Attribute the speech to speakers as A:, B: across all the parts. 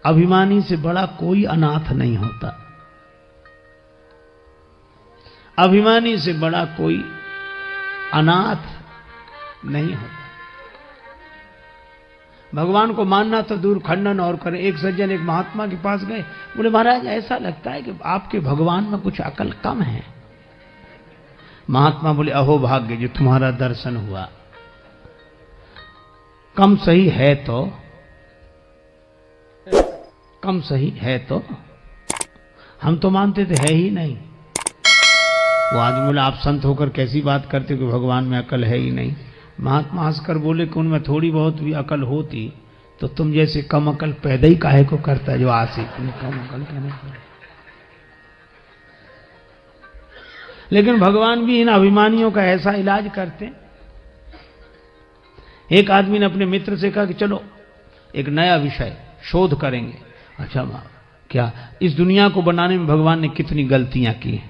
A: अभिमानी से बड़ा कोई अनाथ नहीं होता, अभिमानी से बड़ा कोई अनाथ नहीं होता। भगवान को मानना तो दूर, खंडन और करें। एक सज्जन एक महात्मा के पास गए, बोले महाराज ऐसा लगता है कि आपके भगवान में कुछ अकल कम है। महात्मा बोले अहो भाग्य जो तुम्हारा दर्शन हुआ, कम सही है तो, कम सही है तो, हम तो मानते थे है ही नहीं। वो आदमी बोला आप संत होकर कैसी बात करते हो कि भगवान में अकल है ही नहीं। महात्मा हंसकर बोले कि उनमें थोड़ी बहुत भी अकल होती तो तुम जैसे कम अकल पैदा ही काहे को करता जो आशिक कम अकल कहने पर। लेकिन भगवान भी इन अभिमानियों का ऐसा इलाज करते। एक आदमी ने अपने मित्र से कहा कि चलो एक नया विषय शोध करेंगे। अच्छा क्या इस दुनिया को बनाने में भगवान ने कितनी गलतियां की हैं?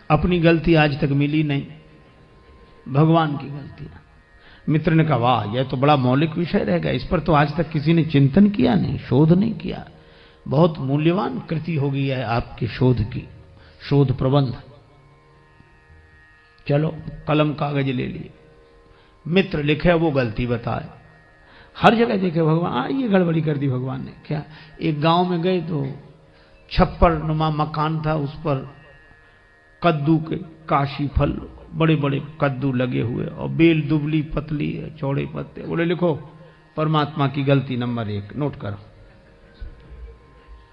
A: अपनी गलती आज तक मिली नहीं, भगवान की गलतियां। मित्र ने कहा वाह यह तो बड़ा मौलिक विषय रहेगा, इस पर तो आज तक किसी ने चिंतन किया नहीं, शोध नहीं किया। बहुत मूल्यवान कृति हो गई है आपकी शोध की, शोध प्रबंध। चलो कलम कागज ले लिए, मित्र लिखे वो गलती बताए। हर जगह देखे भगवान ये गड़बड़ी कर दी भगवान ने। क्या एक गांव में गए तो छप्पर नुमा मकान था, उस पर कद्दू के काशी फल बड़े बड़े कद्दू लगे हुए और बेल दुबली पतली चौड़े पत्ते। बोले लिखो परमात्मा की गलती नंबर 1 नोट करो।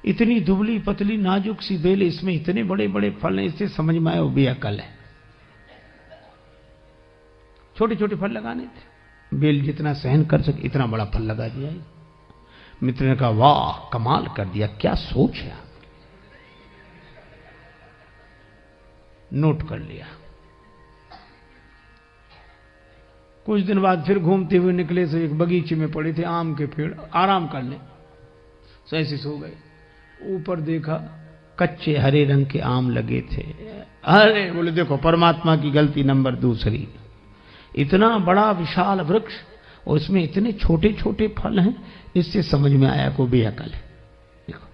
A: इतनी दुबली पतली नाजुक सी बेल, इसमें इतने बड़े बड़े फल हैं, इससे समझ में आया वो बेअकल है। छोटे छोटे फल लगाने थे, बेल जितना सहन कर सके इतना बड़ा फल लगा दिया। मित्र ने कहा वाह कमाल कर दिया, क्या सोच है। नोट कर लिया। कुछ दिन बाद फिर घूमते हुए निकले से एक बगीचे में पड़े थे आम के पेड़, आराम कर ले, सो ऐसे सो गए। ऊपर देखा कच्चे हरे रंग के आम लगे थे। अरे बोले देखो परमात्मा की गलती नंबर 2। इतना बड़ा विशाल वृक्ष और इसमें इतने छोटे छोटे फल हैं, इससे समझ में आया को बेअकल है। देखो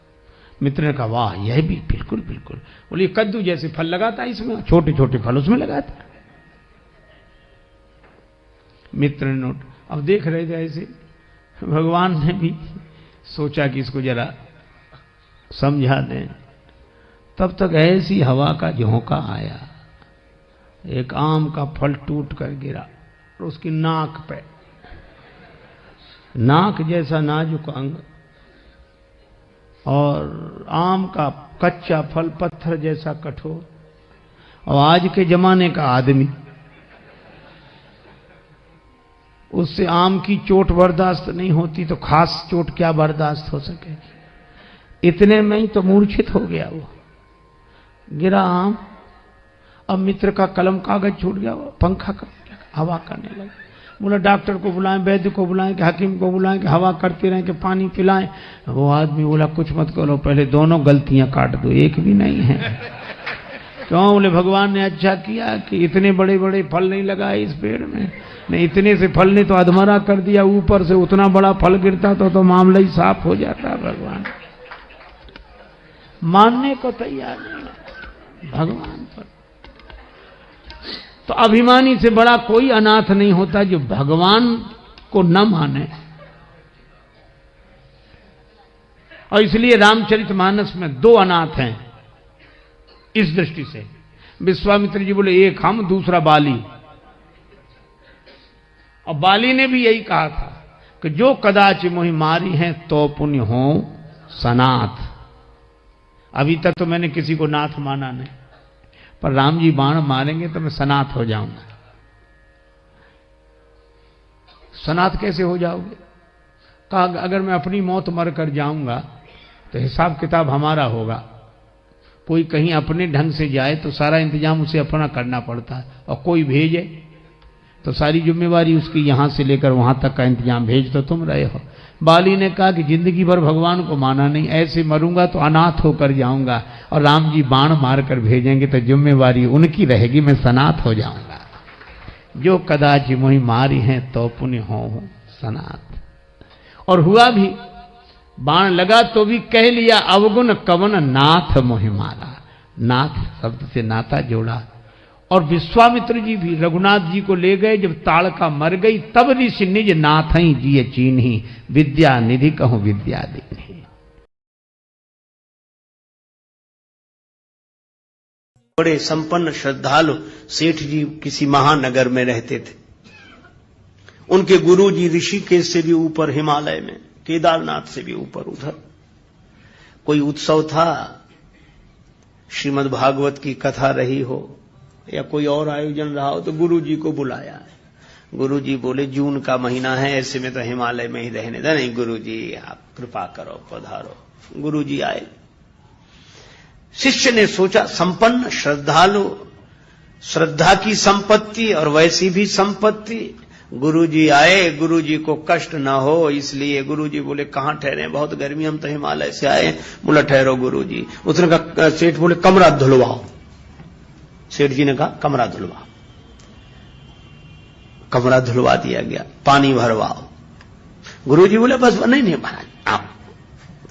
A: मित्र ने कहा वाह यह भी बिल्कुल बिल्कुल। बोले कद्दू जैसे फल लगाता है इसमें, छोटे छोटे फल उसमें लगाता है। मित्र ने नोट, अब देख रहे थे ऐसे, भगवान ने भी सोचा कि इसको जरा समझा दें। तब तक ऐसी हवा का झोंका आया, एक आम का फल टूट कर गिरा और उसकी नाक पे, नाक जैसा नाजुक अंग, और आम का कच्चा फल पत्थर जैसा कठोर। और आज के जमाने का आदमी उससे आम की चोट बर्दाश्त नहीं होती तो खास चोट क्या बर्दाश्त हो सकेगी। इतने में ही तो मूर्छित हो गया, वो गिरा आम। अब मित्र का कलम कागज छूट गया, वो पंखा कर हवा करने लगा। बोला डॉक्टर को बुलाएं, वैद्य को बुलाएं, कि हकीम को बुलाएं, कि हवा करते रहें, कि पानी पिलाएं। वो आदमी बोला कुछ मत करो, पहले दोनों गलतियां काट दो, एक भी नहीं है। क्यों? बोले भगवान ने अच्छा किया कि इतने बड़े बड़े फल नहीं लगाए इस पेड़ में, नहीं इतने से फल ने तो अधमरा कर दिया, ऊपर से उतना बड़ा फल गिरता तो मामला ही साफ हो जाता। भगवान मानने को तैयार नहीं भगवान पर। तो अभिमानी से बड़ा कोई अनाथ नहीं होता जो भगवान को न माने। और इसलिए रामचरितमानस में 2 अनाथ हैं इस दृष्टि से। विश्वामित्र जी बोले एक हम, दूसरा बाली। और बाली ने भी यही कहा था कि जो कदाच मोहि मारी हैं तो पुण्य हो सनाथ। अभी तक तो मैंने किसी को नाथ माना नहीं, पर राम जी बाण मारेंगे तो मैं सनाथ हो जाऊंगा। सनाथ कैसे हो जाओगे? कहा अगर मैं अपनी मौत मर कर जाऊंगा तो हिसाब किताब हमारा होगा। कोई कहीं अपने ढंग से जाए तो सारा इंतजाम उसे अपना करना पड़ता है, और कोई भेजे तो सारी जिम्मेवारी उसकी, यहां से लेकर वहां तक का इंतजाम भेज तो तुम रहे हो। बाली ने कहा कि जिंदगी भर भगवान को माना नहीं, ऐसे मरूंगा तो अनाथ होकर जाऊंगा, और राम जी बाण मार कर भेजेंगे तो जिम्मेवारी उनकी रहेगी, मैं सनाथ हो जाऊंगा। जो कदाच मोहि मारी हैं तो पुण्य हो सनाथ। और हुआ भी, बाण लगा तो भी कह लिया अवगुण कवन नाथ मोहिमाला। नाथ शब्द से नाता जोड़ा। और विश्वामित्र जी भी रघुनाथ जी को ले गए, जब ताड़का मर गई तब ऋषि निज नाथ ही जिये चीन्ही, विद्या निधि कहूं विद्या दीन्ही।
B: बड़े संपन्न श्रद्धालु सेठ जी किसी महानगर में रहते थे। उनके गुरु जी ऋषिकेश से भी ऊपर हिमालय में, केदारनाथ से भी ऊपर उधर कोई उत्सव था, श्रीमद् भागवत की कथा रही हो या कोई और आयोजन रहा हो, तो गुरु जी को बुलाया है। गुरु जी बोले जून का महीना है, ऐसे में तो हिमालय में ही रहने दें। नहीं गुरु जी आप कृपा करो, पधारो। गुरु जी आए। शिष्य ने सोचा संपन्न श्रद्धालु, श्रद्धा की संपत्ति और वैसी भी संपत्ति। गुरुजी आए, गुरुजी को कष्ट ना हो इसलिए गुरुजी बोले कहां ठहरे, बहुत गर्मी, हम तो हिमालय से आए। बोला ठहरो गुरुजी। उसने कहा, सेठ बोले कमरा धुलवाओ। सेठ जी ने कहा कमरा धुलवाओ। कमरा धुलवा दिया गया। पानी भरवाओ। गुरुजी बोले बस नहीं महाराज आप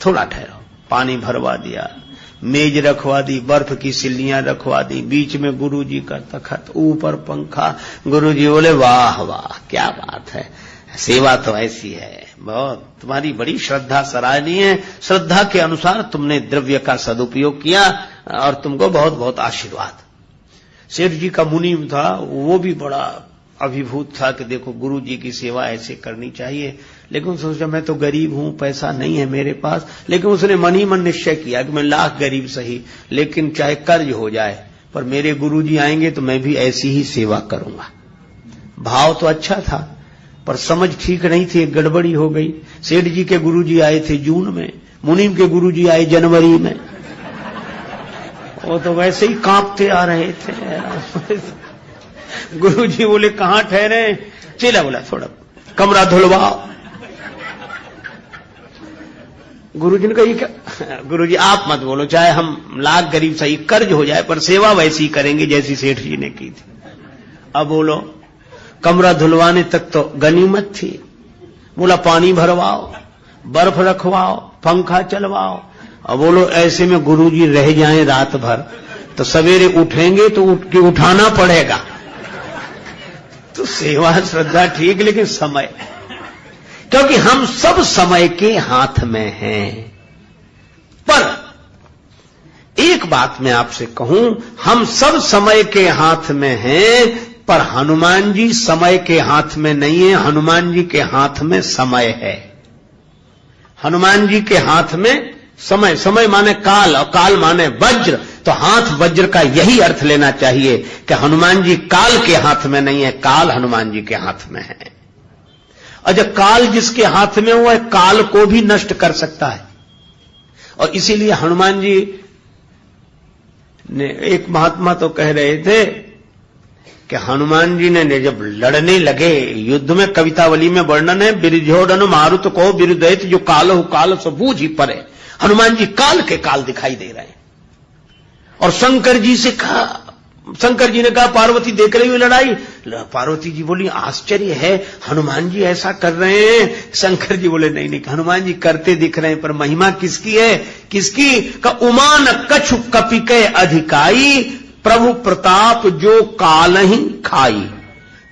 B: थोड़ा ठहरो। पानी भरवा दिया, मेज रखवा दी, बर्फ की सिल्लियां रखवा दी, बीच में गुरुजी का तखत, ऊपर पंखा। गुरुजी बोले वाह वाह क्या बात है, सेवा तो ऐसी है, बहुत तुम्हारी बड़ी श्रद्धा सराहनीय है। श्रद्धा के अनुसार तुमने द्रव्य का सदुपयोग किया और तुमको बहुत बहुत आशीर्वाद। सेठ जी का मुनीम था, वो भी बड़ा अभिभूत था कि देखो गुरु जी की सेवा ऐसे करनी चाहिए। लेकिन सोचा मैं तो गरीब हूं, पैसा नहीं है मेरे पास। लेकिन उसने मन ही मन निश्चय किया कि मैं लाख गरीब सही, लेकिन चाहे कर्ज हो जाए, पर मेरे गुरु जी आएंगे तो मैं भी ऐसी ही सेवा करूंगा। भाव तो अच्छा था, पर समझ ठीक नहीं थी, गड़बड़ी हो गई। सेठ जी के गुरु जी आए थे जून में, मुनीम के गुरु जी आए जनवरी में। वो तो वैसे ही कांपते आ रहे थे। गुरुजी बोले कहां ठहरे? चेला बोला थोड़ा कमरा धुलवाओ। गुरुजी ने कहा ये क्या? गुरुजी आप मत बोलो, चाहे हम लाख गरीब सही, कर्ज हो जाए, पर सेवा वैसी ही करेंगे जैसी सेठ जी ने की थी। अब बोलो कमरा धुलवाने तक तो गनीमत थी। बोला पानी भरवाओ, बर्फ रखवाओ, पंखा चलवाओ। अब बोलो ऐसे में गुरुजी रह जाएं रात भर तो सवेरे उठेंगे तो उठ के उठाना पड़ेगा। तो सेवा श्रद्धा ठीक, लेकिन समय, क्योंकि हम सब समय के हाथ में हैं। पर एक बात मैं आपसे कहूं, हम सब समय के हाथ में हैं, पर हनुमान जी समय के हाथ में नहीं है, हनुमान जी के हाथ में समय है। हनुमान जी के हाथ में समय, समय माने काल और काल माने वज्र, तो हाथ वज्र का यही अर्थ लेना चाहिए कि हनुमान जी काल के हाथ में नहीं है, काल हनुमान जी के हाथ में है। और जब काल जिसके हाथ में हुआ है, काल को भी नष्ट कर सकता है। और इसीलिए हनुमान जी ने, एक महात्मा तो कह रहे थे कि हनुमान जी ने जब लड़ने लगे युद्ध में, कवितावली में वर्णन है, बिरझोड़न मारुत को बिरुदैत जो काल काल सो बूझ ही परे। हनुमान जी काल के काल दिखाई दे रहे हैं। और शंकर जी से कहा, शंकर जी ने कहा पार्वती देख रही हुई लड़ाई? पार्वती जी बोली आश्चर्य है, हनुमान जी ऐसा कर रहे हैं। शंकर जी बोले नहीं नहीं, हनुमान जी करते दिख रहे हैं, पर महिमा किसकी है? किसकी? का उमान कछु कपिके अधिकाई, प्रभु प्रताप जो काल ही खाई।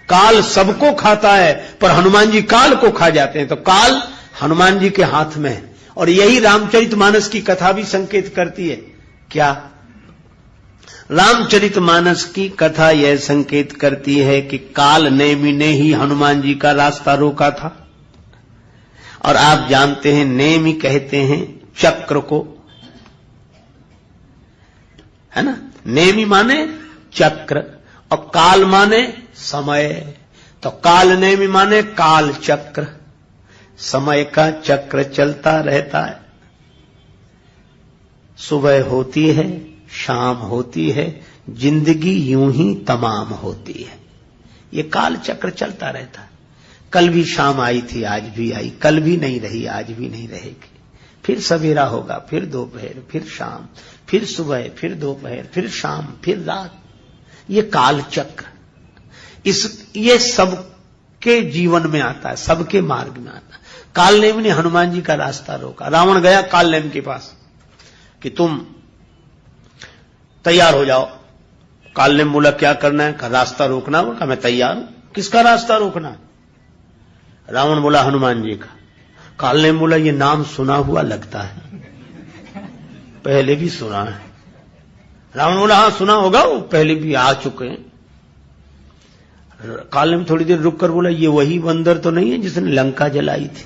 B: काल सबको खाता है, पर हनुमान जी काल को खा जाते हैं। तो काल हनुमान जी के हाथ में है। और यही रामचरितमानस की कथा भी संकेत करती है। क्या? रामचरितमानस की कथा यह संकेत करती है कि काल नेमि ने ही हनुमान जी का रास्ता रोका था। और आप जानते हैं नेमि कहते हैं चक्र को, है ना? नेमि माने चक्र और काल माने समय। तो काल नेमि माने काल चक्र, समय का चक्र चलता रहता है। सुबह होती है, शाम होती है, जिंदगी यूं ही तमाम होती है। ये काल चक्र चलता रहता है। कल भी शाम आई थी, आज भी आई, कल भी नहीं रही, आज भी नहीं रहेगी। फिर सवेरा होगा, फिर दोपहर, फिर शाम, फिर सुबह, फिर दोपहर, फिर शाम, फिर रात। ये काल चक्र ये सबके जीवन में आता है, सबके मार्ग में आता है। कालनेमी ने हनुमान जी का रास्ता रोका। रावण गया कालनेमी के पास कि तुम तैयार हो जाओ। कालनेमी बोला क्या करना है? कहा रास्ता रोकना। बोला मैं तैयार हूं। किसका रास्ता रोकना? रावण बोला हनुमान जी का। कालनेमी बोला ये नाम सुना हुआ लगता है, पहले भी सुना है। रावण बोला हाँ सुना होगा, वो पहले भी आ चुके हैं। कालनेमी थोड़ी देर रुक कर बोला ये वही बंदर तो नहीं है जिसने लंका जलाई थी?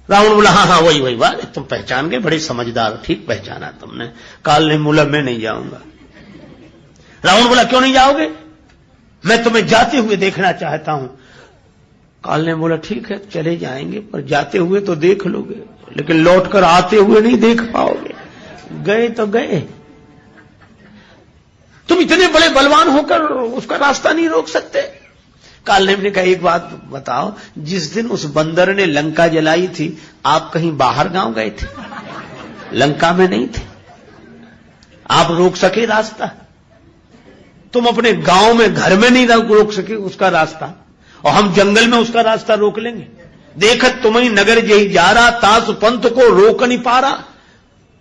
B: रावण बोला हाँ वही वही। वाह तुम पहचान गए, बड़े समझदार, ठीक पहचाना तुमने। कालनेमी बोला मैं नहीं जाऊंगा। रावण बोला क्यों नहीं जाओगे? मैं तुम्हें जाते हुए देखना चाहता हूं। कालनेमी बोला ठीक है चले जाएंगे, पर जाते हुए तो देख लोगे, लेकिन लौटकर आते हुए नहीं देख पाओगे। गए तो गए। तुम इतने बड़े बलवान होकर उसका रास्ता नहीं रोक सकते? कालनेमी ने कहा एक बात बताओ, जिस दिन उस बंदर ने लंका जलाई थी आप कहीं बाहर गांव गए थे? लंका में नहीं थे। आप रोक सके रास्ता? तुम अपने गांव में घर में नहीं रोक सके उसका रास्ता, और हम जंगल में उसका रास्ता रोक लेंगे? देखत तुम्हें नगर जही जा रहा, तास पंथ को रोक नहीं पा रहा,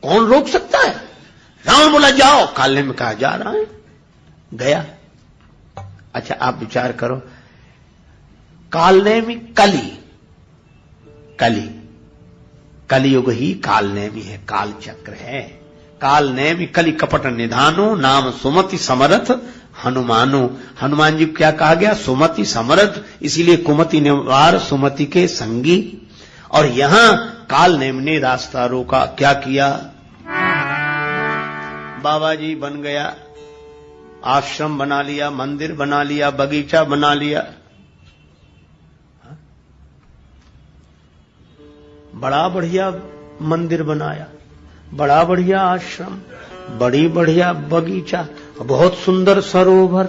B: कौन रोक सकता है? रावण बोला जाओ। कालनेमी कहा जा रहा है। गया। अच्छा आप विचार करो, कालनेमी कलियुग ही कालनेमी है, काल चक्र है। कालनेमी कलि कपट निधानो, नाम सुमति समरथ हनुमानो। हनुमान जी को क्या कहा गया? सुमति समरथ, इसीलिए कुमति निवार सुमति के संगी। और यहां कालनेमी ने रास्ता रोका। क्या किया? बाबा जी बन गया, आश्रम बना लिया, मंदिर बना लिया, बगीचा बना लिया, बड़ा बढ़िया मंदिर बनाया, बड़ा बढ़िया आश्रम, बड़ी बढ़िया बगीचा, बहुत सुंदर सरोवर,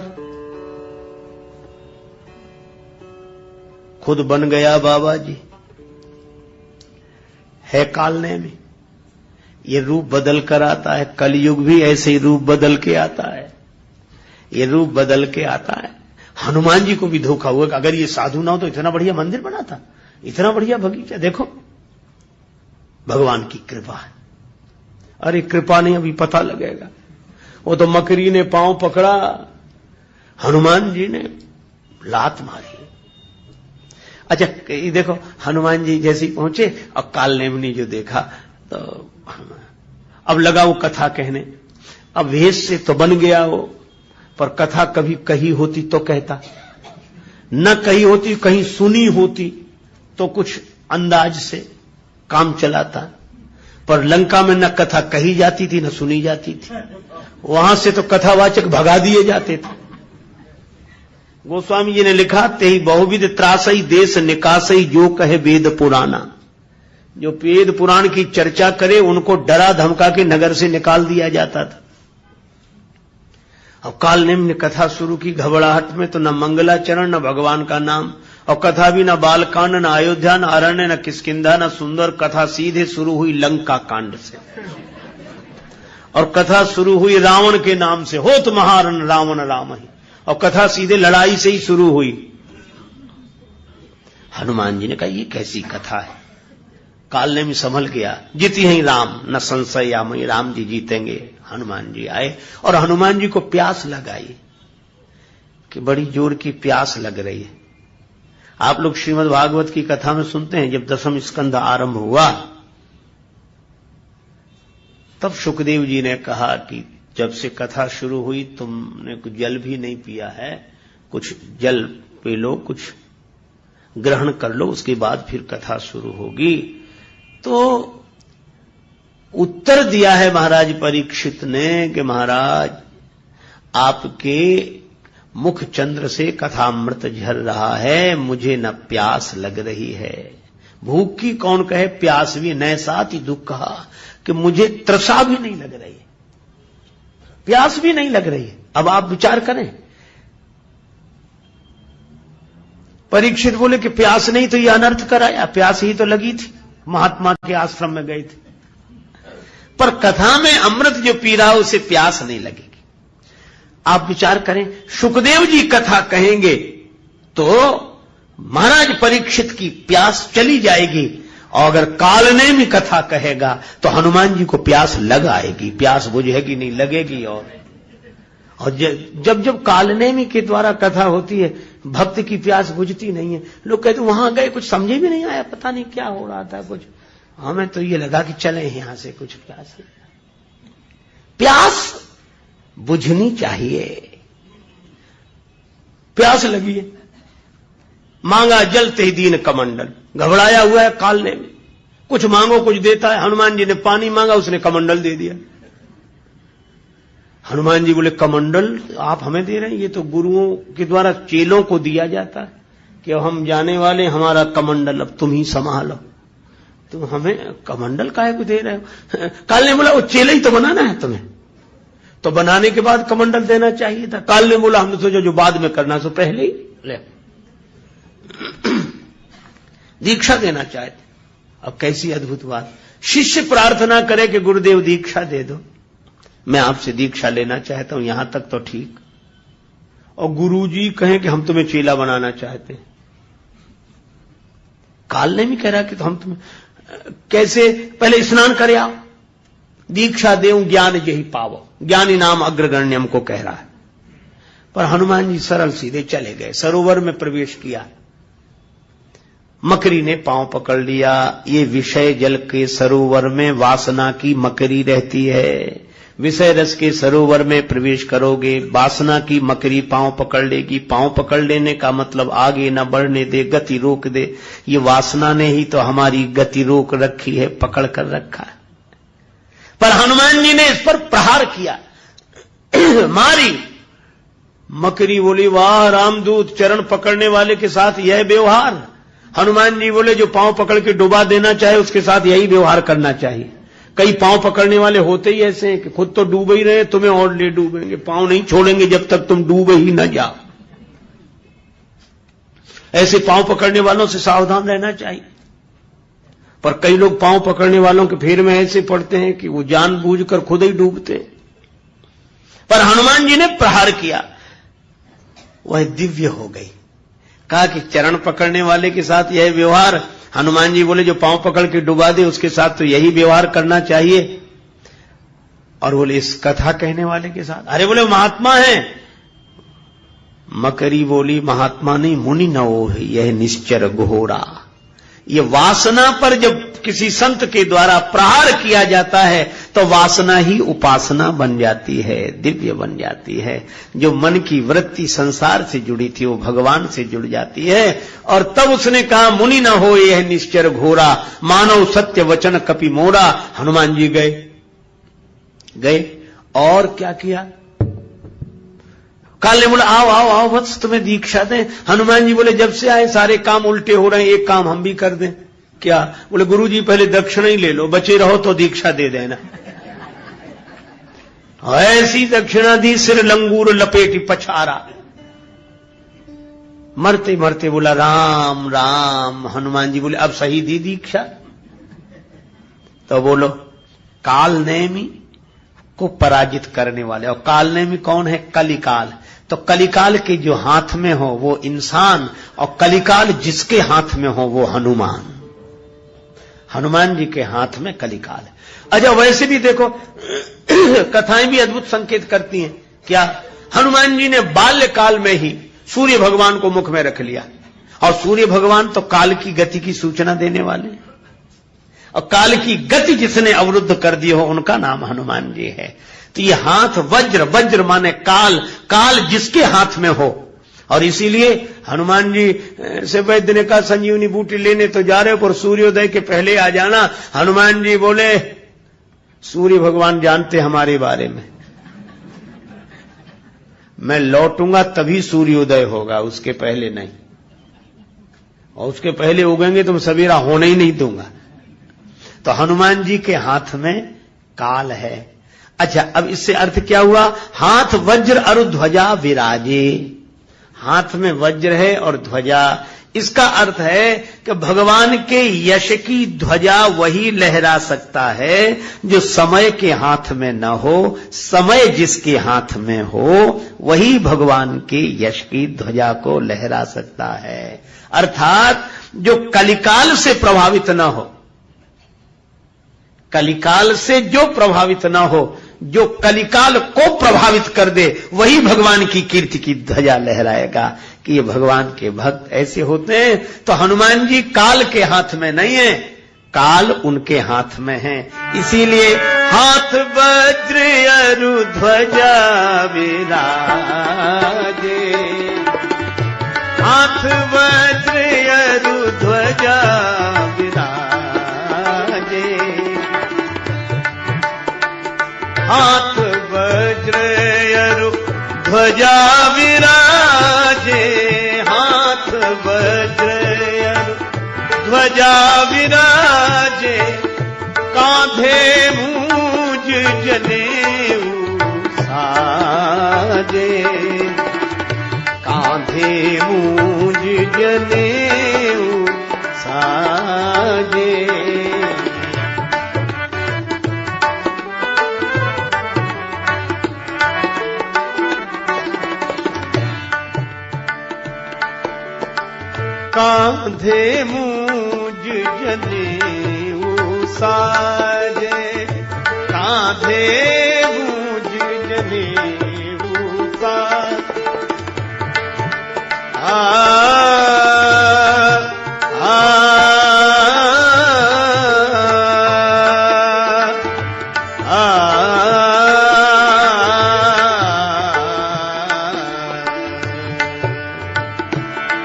B: खुद बन गया बाबा जी। है कालनेमी, ये रूप बदल कर आता है। कलयुग भी ऐसे ही रूप बदल के आता है, ये रूप बदल के आता है। हनुमान जी को भी धोखा हुआ कि अगर ये साधु ना हो तो इतना बढ़िया मंदिर बनाता, इतना बढ़िया बगीचा। देखो भगवान की कृपा है। अरे कृपा नहीं, अभी पता लगेगा। वो तो मकरी ने पांव पकड़ा, हनुमान जी ने लात मारी। अच्छा ये देखो हनुमान जी जैसे ही पहुंचे और कालनेमी ने जो देखा तो अब लगा वो कथा कहने। अब वेश से तो बन गया वो, पर कथा कभी कही होती तो कहता, न कही होती, कहीं सुनी होती तो कुछ अंदाज से काम चलाता। पर लंका में न कथा कही जाती थी न सुनी जाती थी, वहां से तो कथावाचक भगा दिए जाते थे। गोस्वामी जी ने लिखा, तेहि बहुविध त्रासई देश निकासई, जो कहे वेद पुराना। जो वेद पुराण की चर्चा करे उनको डरा धमका के नगर से निकाल दिया जाता था। अब कालनेमी ने कथा शुरू की घबराहट में, तो न मंगलाचरण न भगवान का नाम, और कथा भी न बालकांड न अयोध्या न अरण्य न किष्किंधा न सुंदर। कथा सीधे शुरू हुई लंका कांड से, और कथा शुरू हुई रावण के नाम से, होत महारण रावण राम ही, और कथा सीधे लड़ाई से ही शुरू हुई। हनुमान जी ने कहा ये कैसी कथा है? कालनेमी संभल गया, जीती ही राम न संशय या मई, राम जी जीतेंगे। हनुमान जी आए और हनुमान जी को प्यास लगाई कि बड़ी जोर की प्यास लग रही है। आप लोग श्रीमद् भागवत की कथा में सुनते हैं, जब 10वां स्कंद आरंभ हुआ तब सुखदेव जी ने कहा कि जब से कथा शुरू हुई तुमने कुछ जल भी नहीं पिया है, कुछ जल पी लो, कुछ ग्रहण कर लो, उसके बाद फिर कथा शुरू होगी। तो उत्तर दिया है महाराज परीक्षित ने कि महाराज आपके मुख चंद्र से कथामृत झर रहा है, मुझे न प्यास लग रही है। भूख की कौन कहे, प्यास भी न साथ ही दुख कहा कि मुझे तृषा भी नहीं लग रही है, प्यास भी नहीं लग रही है। अब आप विचार करें, परीक्षित बोले कि प्यास नहीं तो ये अनर्थ कराया, प्यास ही तो लगी थी, महात्मा के आश्रम में गए थे। पर कथा में अमृत जो पी रहा है उसे प्यास नहीं लगेगी। आप विचार करें, सुखदेव जी कथा कहेंगे तो महाराज परीक्षित की प्यास चली जाएगी, और अगर कालनेमी कथा कहेगा तो हनुमान जी को प्यास लग आएगी, प्यास बुझेगी नहीं, लगेगी। और जब जब कालनेमी के द्वारा कथा होती है, भक्त की प्यास बुझती नहीं है। लोग कहते वहां गए, कुछ समझे भी नहीं आया, पता नहीं क्या हो रहा था, कुछ हमें तो ये लगा कि चले यहां से, कुछ प्यास बुझनी चाहिए। प्यास लगी है, मांगा जलते ही दीन कमंडल, घबराया हुआ है कालनेमी, कुछ मांगो कुछ देता है। हनुमान जी ने पानी मांगा, उसने कमंडल दे दिया। हनुमान जी बोले कमंडल आप हमें दे रहे हैं? ये तो गुरुओं के द्वारा चेलों को दिया जाता है कि हम जाने वाले, हमारा कमंडल अब तुम ही संभालो, तुम हमें कमंडल काहे को दे रहे हो? काल ने बोला वो चेले ही तो बनाना है तुम्हें, तो बनाने के बाद कमंडल देना चाहिए था। काल ने बोला हमने सोचा जो बाद में करना सो पहले ही ले दीक्षा देना चाहते। अब कैसी अद्भुत बात, शिष्य प्रार्थना करे कि गुरुदेव दीक्षा दे दो, मैं आपसे दीक्षा लेना चाहता हूं, यहां तक तो ठीक। और गुरुजी कहें कि हम तुम्हें चेला बनाना चाहते हैं। काल ने भी कह रहा कि तो हम तुम्हें कैसे, पहले स्नान करे आओ, दीक्षा देऊं ज्ञान यही पावो, ज्ञानी नाम अग्रगण्यम को कह रहा है। पर हनुमान जी सरल सीधे चले गए, सरोवर में प्रवेश किया। मकरी ने पांव पकड़ लिया। ये विषय जल के सरोवर में वासना की मकरी रहती है। विषय रस के सरोवर में प्रवेश करोगे, वासना की मकरी पांव पकड़ लेगी। पांव पकड़ लेने का मतलब आगे न बढ़ने दे, गति रोक दे। ये वासना ने ही तो हमारी गति रोक रखी है, पकड़ कर रखा है। पर हनुमान जी ने इस पर प्रहार किया, मारी। मकरी बोली वाह रामदूत, चरण पकड़ने वाले के साथ यह व्यवहार। हनुमान जी बोले जो पांव पकड़ के डुबा देना चाहे उसके साथ यही व्यवहार करना चाहिए। कई पांव पकड़ने वाले होते ही ऐसे हैं कि खुद तो डूब ही रहे, तुम्हें और ले डूबेंगे, पांव नहीं छोड़ेंगे जब तक तुम डूबे ही न जाओ। ऐसे पांव पकड़ने वालों से सावधान रहना चाहिए। पर कई लोग पांव पकड़ने वालों के फेर में ऐसे पड़ते हैं कि वो जानबूझकर खुद ही डूबते हैं। पर हनुमान जी ने प्रहार किया, वह दिव्य हो गई। कहा कि चरण पकड़ने वाले के साथ यह व्यवहार, हनुमान जी बोले जो पांव पकड़ के डुबा दे उसके साथ तो यही व्यवहार करना चाहिए। और बोले इस कथा कहने वाले के साथ, अरे बोले महात्मा है। मकरी बोली महात्मा नहीं, मुनि न हो है यह निश्चर घोरा। ये वासना पर जब किसी संत के द्वारा प्रहार किया जाता है तो वासना ही उपासना बन जाती है, दिव्य बन जाती है। जो मन की वृत्ति संसार से जुड़ी थी वो भगवान से जुड़ जाती है। और तब उसने कहा मुनि न हो यह निश्चर घोरा, मानव सत्य वचन कपि मोरा। हनुमान जी गए और क्या किया? काल ने बोला आओ आओ आओ वत्स तुम्हें दीक्षा दें। हनुमान जी बोले जब से आए सारे काम उल्टे हो रहे हैं, एक काम हम भी कर दें। क्या? बोले गुरुजी पहले दक्षिणा ही ले लो, बचे रहो तो दीक्षा दे देना। ऐसी दक्षिणा दी, सिर लंगूर लपेटी पछारा। मरते मरते बोला राम राम। हनुमान जी बोले अब सही दी दीक्षा? तो बोलो कालनेमी को पराजित करने वाले। और कालनेमी कौन है? कलिकाल। तो कलिकाल के जो हाथ में हो वो इंसान, और कलिकाल जिसके हाथ में हो वो हनुमान। हनुमान जी के हाथ में कलिकाल है। अच्छा वैसे भी देखो कथाएं भी अद्भुत संकेत करती हैं। क्या? हनुमान जी ने बाल्यकाल में ही सूर्य भगवान को मुख में रख लिया, और सूर्य भगवान तो काल की गति की सूचना देने वाले, और काल की गति जिसने अवरुद्ध कर दी हो उनका नाम हनुमान जी है। तो ये हाथ वज्र, वज्र माने काल, काल जिसके हाथ में हो। और इसीलिए हनुमान जी से वैद्य ने कहा संजीवनी बूटी लेने तो जा रहे हो पर सूर्योदय के पहले आ जाना। हनुमान जी बोले सूर्य भगवान जानते हमारे बारे में, मैं लौटूंगा तभी सूर्योदय होगा, उसके पहले नहीं। और उसके पहले उगेंगे तो मैं सवेरा होने ही नहीं दूंगा। तो हनुमान जी के हाथ में काल है। अच्छा अब इससे अर्थ क्या हुआ? हाथ वज्र और ध्वजा विराजे। हाथ में वज्र है और ध्वजा, इसका अर्थ है कि भगवान के यश की ध्वजा वही लहरा सकता है जो समय के हाथ में न हो। समय जिसके हाथ में हो वही भगवान के यश की ध्वजा को लहरा सकता है। अर्थात जो कलिकाल से प्रभावित न हो, कलिकाल से जो प्रभावित न हो, जो कलिकाल को प्रभावित कर दे, वही भगवान की कीर्ति की ध्वजा लहराएगा कि ये भगवान के भक्त ऐसे होते हैं। तो हनुमान जी काल के हाथ में नहीं है, काल उनके हाथ में है। इसीलिए हाथ वज्र अरु ध्वजा विराजे, हाथ वज्र अरु ध्वजा विराजे, हाथ वज्र अरु ध्वजा विराजे, हाथ वज्र अरु ध्वजा विराजे, कांधे मूंज जनेऊ साजे, कांधे मूंज जनेऊ साजे। कांधे मूंज जनेऊ साजे, कांधे मूंज जनेऊ साजे। आ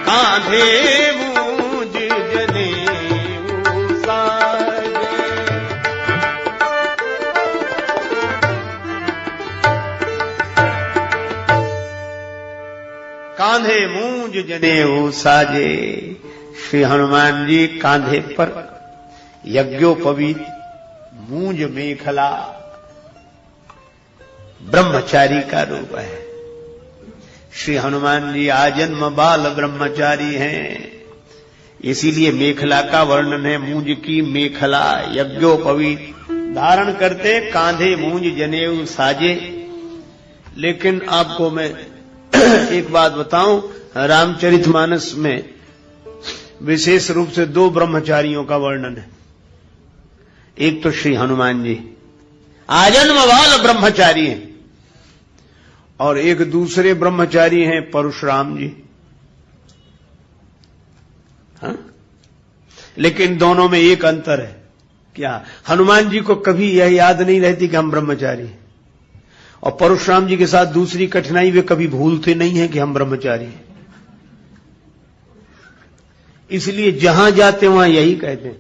B: कांधे मूंज जनेऊ साजे। कांधे मूंज जनेऊ साजे। श्री हनुमान जी कांधे पर यज्ञोपवीत मूंज मेखला ब्रह्मचारी का रूप है। श्री हनुमान जी आजन्म बाल ब्रह्मचारी हैं, इसीलिए मेखला का वर्णन है। मूंज की मेखला यज्ञोपवीत धारण करते, कांधे मूंज जनेऊ साजे। लेकिन आपको मैं एक बात बताऊं, रामचरितमानस में विशेष रूप से दो ब्रह्मचारियों का वर्णन है। एक तो श्री हनुमान जी आजन्म बाल ब्रह्मचारी हैं, और एक दूसरे ब्रह्मचारी हैं परशुराम जी। हाँ? लेकिन दोनों में एक अंतर है। क्या? हनुमान जी को कभी यह याद नहीं रहती कि हम ब्रह्मचारी हैं, और परशुराम जी के साथ दूसरी कठिनाई, वे कभी भूलते नहीं हैं कि हम ब्रह्मचारी हैं। इसलिए जहां जाते वहां यही कहते हैं,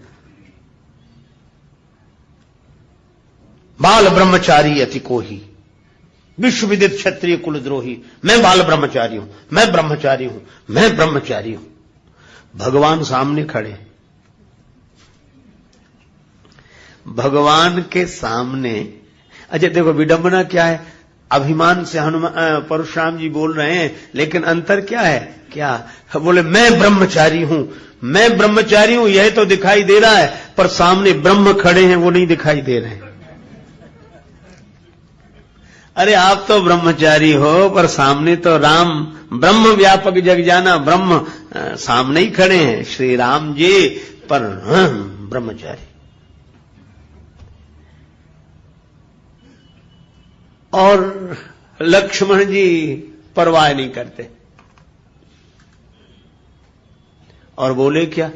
B: बाल ब्रह्मचारी अति कोही, विश्व विदित क्षत्रिय कुलद्रोही। मैं बाल ब्रह्मचारी हूं, मैं ब्रह्मचारी हूं, मैं ब्रह्मचारी हूं। भगवान सामने खड़े, भगवान के सामने। अच्छा देखो विडंबना क्या है, अभिमान से हनुमान परशुराम जी बोल रहे हैं, लेकिन अंतर क्या है? क्या बोले? मैं ब्रह्मचारी हूं, मैं ब्रह्मचारी हूं, यह तो दिखाई दे रहा है, पर सामने ब्रह्म खड़े हैं वो नहीं दिखाई दे रहे हैं। अरे आप तो ब्रह्मचारी हो, पर सामने तो राम ब्रह्म व्यापक जग जाना, ब्रह्म सामने ही खड़े हैं श्री राम जी, पर ब्रह्मचारी। और लक्ष्मण जी परवाह नहीं करते, और बोले क्या?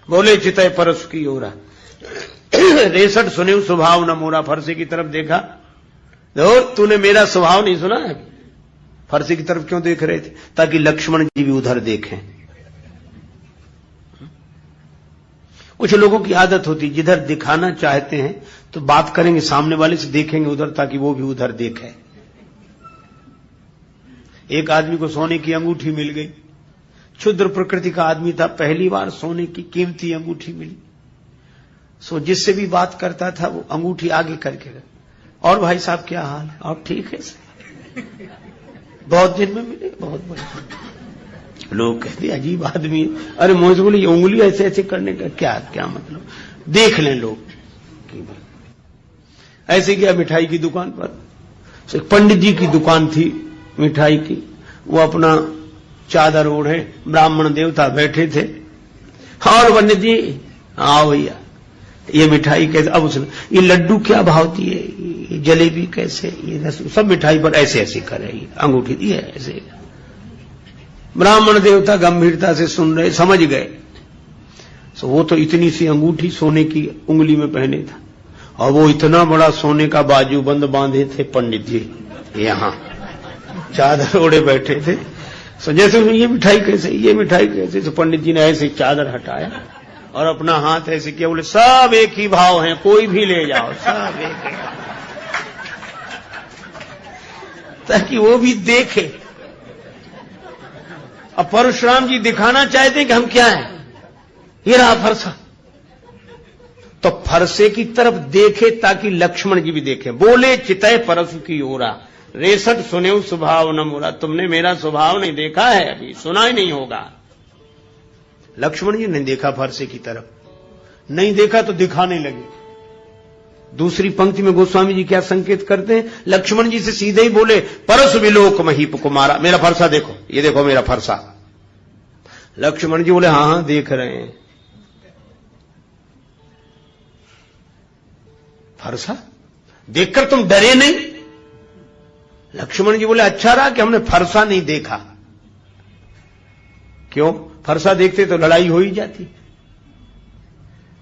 B: बोले चितय परस की ओरा, रेसठ सुने स्वभाव न मोरा। फरसे की तरफ देखा, देखो तूने मेरा स्वभाव नहीं सुना है। फरसे की तरफ क्यों देख रहे थे? ताकि लक्ष्मण जी भी उधर देखें। कुछ लोगों की आदत होती, जिधर दिखाना चाहते हैं तो बात करेंगे सामने वाले से, देखेंगे उधर ताकि वो भी उधर देखे। एक आदमी को सोने की अंगूठी मिल गई, क्षुद्र प्रकृति का आदमी था, पहली बार सोने की कीमती अंगूठी मिली। सो जिससे भी बात करता था वो अंगूठी आगे करके, और भाई साहब क्या हाल है? और ठीक है, बहुत दिन में मिले, बहुत बढ़िया। लोग कहते अजीब आदमी है। अरे मोहन बोले ये उंगली ऐसे ऐसे करने का क्या क्या मतलब, देख लें लोग। ऐसे गया मिठाई की दुकान पर, एक पंडित जी की दुकान थी मिठाई की, वो अपना चादर ओढ़े, ब्राह्मण देवता बैठे थे, और पंडित जी आओ भैया ये मिठाई कैसे, अब उसने ये लड्डू क्या भावती है, ये जलेबी कैसे, ये सब मिठाई पर ऐसे ऐसे करे, अंगूठी दी है ऐसे। ब्राह्मण देवता गंभीरता से सुन रहे, समझ गए। तो वो तो इतनी सी अंगूठी सोने की उंगली में पहने था, और वो इतना बड़ा सोने का बाजूबंद बांधे थे पंडित जी, यहां चादर ओढ़े बैठे थे। तो जैसे ये मिठाई कैसे, ये मिठाई कैसे, तो पंडित जी ने ऐसे चादर हटाया और अपना हाथ ऐसे किया, बोले सब एक ही भाव हैं, कोई भी ले जाओ, सब एक ही, ताकि वो भी देखे। अब परशुराम जी दिखाना चाहते हैं कि हम क्या हैं, ये रहा फरसा, तो फरसे की तरफ देखे ताकि लक्ष्मण जी भी देखे। बोले चितय परसु की ओरा, रेसट सुने स्वभाव न मोरा, तुमने मेरा स्वभाव नहीं देखा है, अभी सुना ही नहीं होगा। लक्ष्मण जी ने देखा फरसे की तरफ, नहीं देखा तो दिखाने लगे। दूसरी पंक्ति में गोस्वामी जी क्या संकेत करते हैं, लक्ष्मण जी से सीधे ही बोले परसु विलोक महीप कुमारा, मेरा फरसा देखो, ये देखो मेरा फरसा। लक्ष्मण जी बोले हाँ हाँ देख रहे हैं। फरसा देखकर तुम डरे नहीं? लक्ष्मण जी बोले अच्छा रहा कि हमने फरसा नहीं देखा। क्यों? फरसा देखते तो लड़ाई हो ही जाती।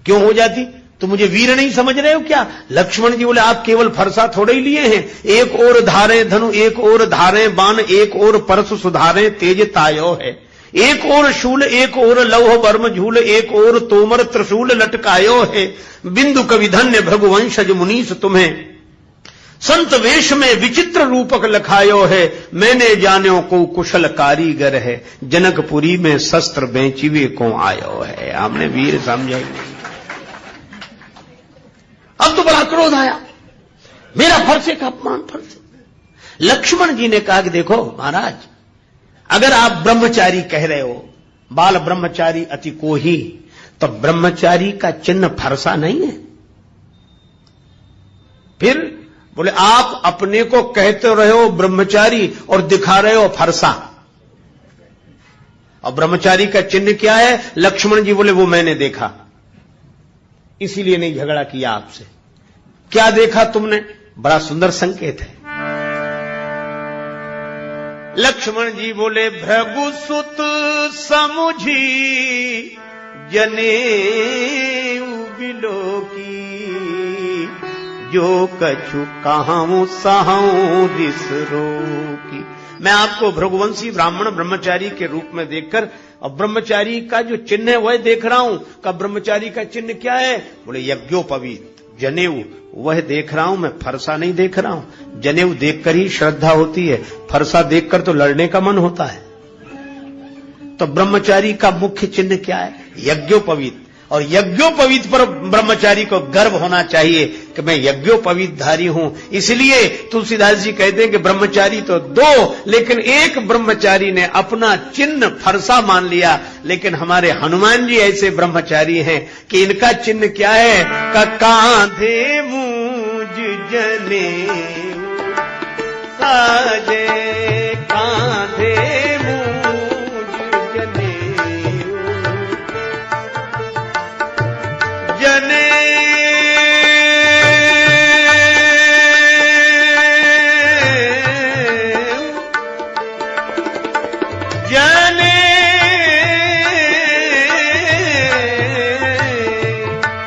B: क्यों हो जाती? तो मुझे वीर नहीं समझ रहे हो क्या? लक्ष्मण जी बोले आप केवल फरसा थोड़े ही लिए हैं, एक और धारे धनु, एक और धारे बाण, एक और परसु सुधारे तेज तायो है, एक और शूल, एक और लौह बर्म झूल, एक और तोमर त्रिशूल लटकायो है। बिंदु कवि धन्य भृगुवंशज मुनीस तुम्हें संत वेश में विचित्र रूपक लखायो है। मैंने जानो को कुशल कारीगर है, जनकपुरी में शस्त्र बेचिवे को आयो है। हमने वीर समझा ही नहीं। अब तो बड़ा क्रोध आया, मेरा फरसे का अपमान, फरसे। लक्ष्मण जी ने कहा कि देखो महाराज, अगर आप ब्रह्मचारी कह रहे हो, बाल ब्रह्मचारी अति को ही, तो ब्रह्मचारी का चिन्ह फरसा नहीं है। फिर बोले आप अपने को कहते रहे हो ब्रह्मचारी और दिखा रहे हो फरसा, और ब्रह्मचारी का चिन्ह क्या है? लक्ष्मण जी बोले वो मैंने देखा, इसीलिए नहीं झगड़ा किया आपसे। क्या देखा तुमने? बड़ा सुंदर संकेत है। लक्ष्मण जी बोले भृगुसुत समुझी जनेऊ बिलोकी, जो कछु कहूं सहूं रिस रोकी। मैं आपको भृगुवंशी ब्राह्मण ब्रह्मचारी के रूप में देखकर, और ब्रह्मचारी का जो चिन्ह है वह देख रहा हूं। का ब्रह्मचारी का चिन्ह क्या है? बोले यज्ञोपवीत जनेऊ, वह देख रहा हूं मैं, फरसा नहीं देख रहा हूं। जनेऊ देखकर ही श्रद्धा होती है, फरसा देखकर तो लड़ने का मन होता है। तो ब्रह्मचारी का मुख्य चिन्ह क्या है? यज्ञोपवीत। और यज्ञोपवीत पर ब्रह्मचारी को गर्व होना चाहिए कि मैं यज्ञोपवीत धारी हूं। इसलिए तुलसीदास जी कहते हैं कि ब्रह्मचारी तो दो, लेकिन एक ब्रह्मचारी ने अपना चिन्ह फरसा मान लिया। लेकिन हमारे हनुमान जी ऐसे ब्रह्मचारी हैं कि इनका चिन्ह क्या है? का कांधे मूज जने साजे, कांधे जने जने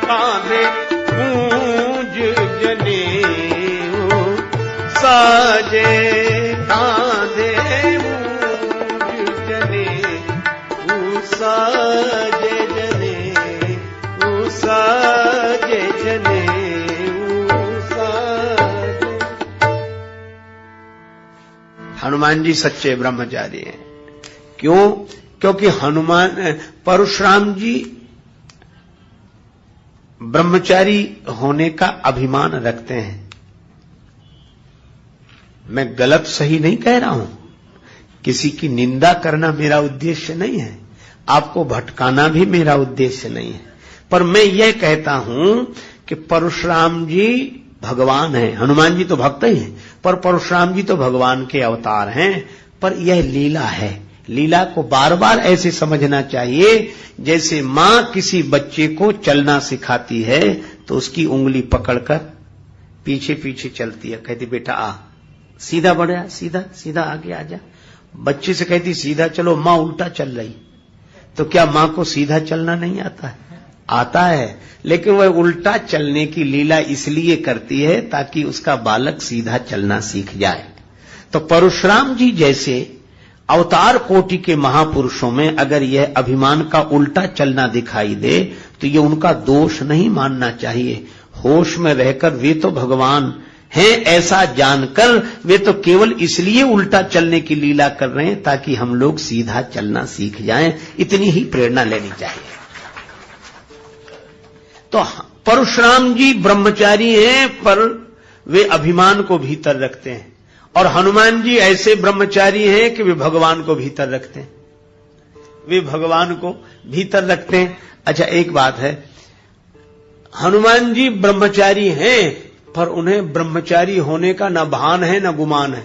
B: कांधे मूंज जने साजे, कांधे मूंज जने साजे जने साजे जने साजे। हनुमान जी सच्चे ब्रह्मचारी हैं। क्यों? क्योंकि हनुमान परशुराम जी ब्रह्मचारी होने का अभिमान रखते हैं। मैं गलत सही नहीं कह रहा हूं, किसी की निंदा करना मेरा उद्देश्य नहीं है, आपको भटकाना भी मेरा उद्देश्य नहीं है। पर मैं यह कहता हूं कि परशुराम जी भगवान हैं, हनुमान जी तो भक्त ही हैं, पर परशुराम जी तो भगवान के अवतार हैं। पर यह लीला है, लीला को बार बार ऐसे समझना चाहिए जैसे मां किसी बच्चे को चलना सिखाती है तो उसकी उंगली पकड़कर पीछे पीछे चलती है, कहती बेटा आ, सीधा बढ़िया, सीधा सीधा आगे आ जा। बच्चे से कहती सीधा चलो, मां उल्टा चल रही, तो क्या मां को सीधा चलना नहीं आता है? आता है, लेकिन वह उल्टा चलने की लीला इसलिए करती है ताकि उसका बालक सीधा चलना सीख जाए। तो परशुराम जी जैसे अवतार कोटि के महापुरुषों में अगर यह अभिमान का उल्टा चलना दिखाई दे तो ये उनका दोष नहीं मानना चाहिए। होश में रहकर वे तो भगवान हैं ऐसा जानकर वे तो केवल इसलिए उल्टा चलने की लीला कर रहे हैं ताकि हम लोग सीधा चलना सीख जाएं, इतनी ही प्रेरणा लेनी चाहिए। तो परशुराम जी ब्रह्मचारी हैं पर वे अभिमान को भीतर रखते हैं, और हनुमान जी ऐसे ब्रह्मचारी हैं कि वे भगवान को भीतर रखते हैं, वे भगवान को भीतर रखते हैं। अच्छा एक बात है, हनुमान जी ब्रह्मचारी हैं पर उन्हें ब्रह्मचारी होने का न भान है न गुमान है।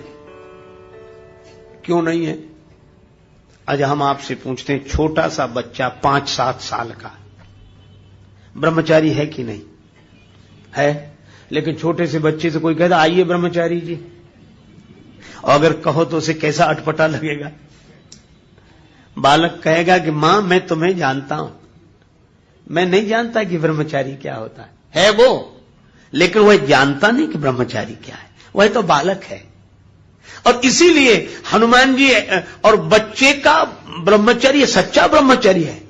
B: क्यों नहीं है? आज हम आपसे पूछते हैं, छोटा सा बच्चा 5-7 साल का ब्रह्मचारी है कि नहीं है? लेकिन छोटे से बच्चे से कोई कहता आइए ब्रह्मचारी जी, और अगर कहो तो उसे कैसा अटपटा लगेगा। बालक कहेगा कि मां मैं तुम्हें जानता हूं, मैं नहीं जानता कि ब्रह्मचारी क्या होता है वो, लेकिन वह जानता नहीं कि ब्रह्मचारी क्या है, वह तो बालक है। और इसीलिए हनुमान जी और बच्चे का ब्रह्मचर्य सच्चा ब्रह्मचर्य है,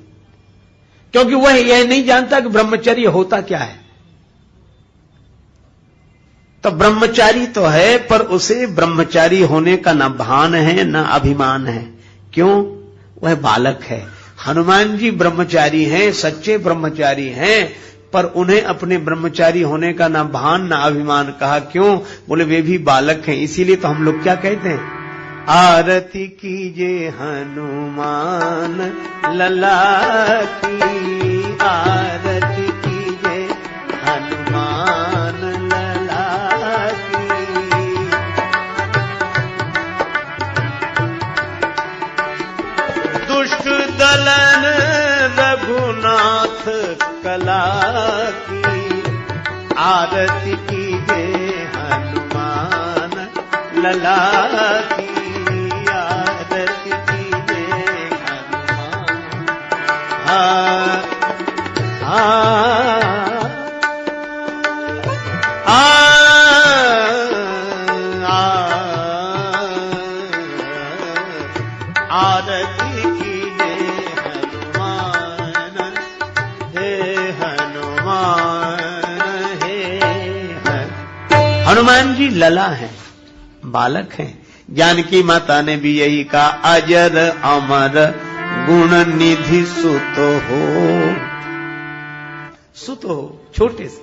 B: क्योंकि वह यह नहीं जानता कि ब्रह्मचर्य होता क्या है। तो ब्रह्मचारी तो है पर उसे ब्रह्मचारी होने का न भान है न अभिमान है। क्यों? वह बालक है। हनुमान जी ब्रह्मचारी हैं, सच्चे ब्रह्मचारी हैं, पर उन्हें अपने ब्रह्मचारी होने का न भान न अभिमान कहा। क्यों? बोले वे भी बालक हैं। इसीलिए तो हम लोग क्या कहते हैं, आरती कीजिए हनुमान लला की, आरती कीजिए हनुमान लला की। दुष्ट दलन रघुनाथ कला की, आरती कीजिए हनुमान लला की, आरती कीजिए हनुमान। आरती कीजिए हनुमान, हे हनुमान हे। हनुमान जी लला हैं, बालक हैं। जानकी माता ने भी यही कहा, अजर अमर गुण निधि सुत हो, सुत हो, छोटे से।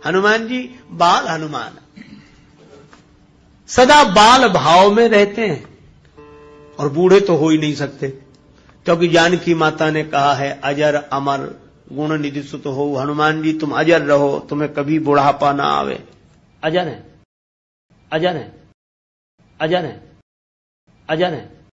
B: हनुमान जी बाल हनुमान सदा बाल भाव में रहते हैं, और बूढ़े तो हो ही नहीं सकते, क्योंकि जानकी माता ने कहा है अजर अमर गुण निधि सुत हो। हनुमान जी तुम अजर रहो, तुम्हें कभी बुढ़ापा ना आवे। अजर है, अजर है, अजर है, अजर है।